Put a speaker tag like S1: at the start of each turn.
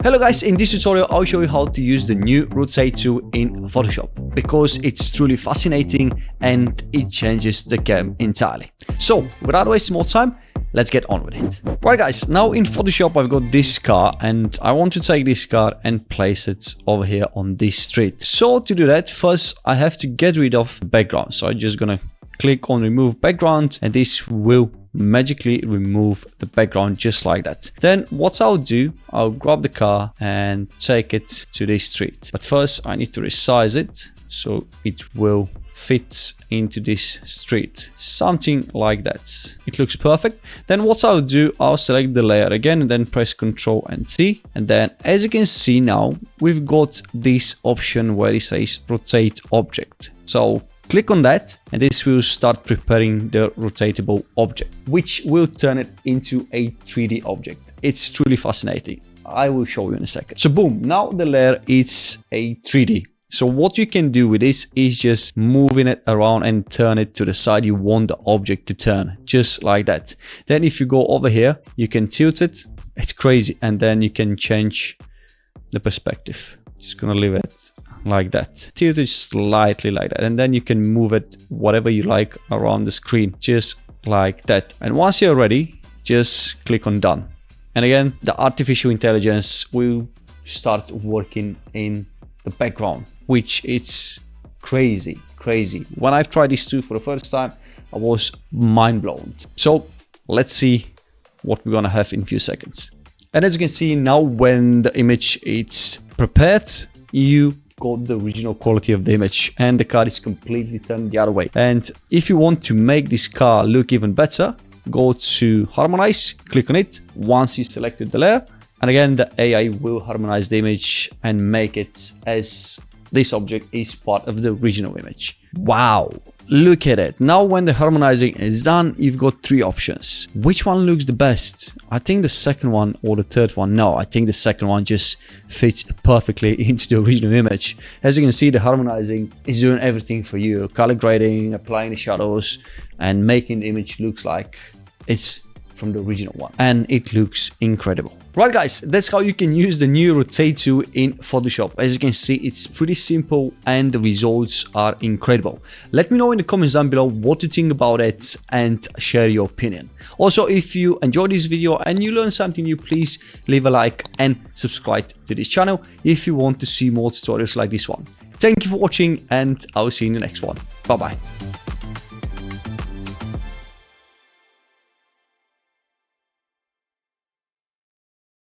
S1: Hello guys, in this tutorial I'll show you how to use the new rotate tool in Photoshop because it's truly fascinating and it changes the game entirely. So without wasting more time, let's get on with it. Right guys, now in Photoshop I've got this car and I want to take this car and place it over here on this street. So to do that, first I have to get rid of the background. So I'm just gonna click on remove background and this will magically remove the background just like that. Then what I'll do, I'll grab the car and take it to this street. But first I need to resize it so it will fit into this street, something like that. It looks perfect. Then what I'll do, I'll select the layer again and then press Ctrl and T, and then as you can see now we've got this option where it says rotate object. So click on that and this will start preparing the rotatable object, which will turn it into a 3D object. It's truly fascinating. I will show you in a second. So boom, now the layer is a 3D. So what you can do with this is just moving it around and turn it to the side you want the object to turn, just like that. Then if you go over here, you can tilt it. It's crazy. And then you can change the perspective. Just gonna leave it like that. Tilt it slightly like that. And then you can move it whatever you like around the screen, just like that. And once you're ready, just click on done. And again, the artificial intelligence will start working in the background, which is crazy. When I've tried this tool for the first time, I was mind blown. So let's see what we're gonna have in a few seconds. And as you can see now, when the image is prepared, you got the original quality of the image and the car is completely turned the other way. And if you want to make this car look even better, go to harmonize, click on it once you selected the layer, and again the AI will harmonize the image and make it as this object is part of the original image. Wow, look at it. Now when the harmonizing is done, you've got three options. Which one looks the best? I think the second one or the third one. No, I think the second one just fits perfectly into the original image. As you can see, the harmonizing is doing everything for you, color grading, applying the shadows and making the image looks like it's from the original one, and it looks incredible. Right guys, that's how you can use the new rotate tool in Photoshop. As you can see, it's pretty simple and the results are incredible. Let me know in the comments down below what you think about it and share your opinion. Also, if you enjoyed this video and you learned something new, please leave a like and subscribe to this channel if you want to see more tutorials like this one. Thank you for watching and I'll see you in the next one. Bye bye.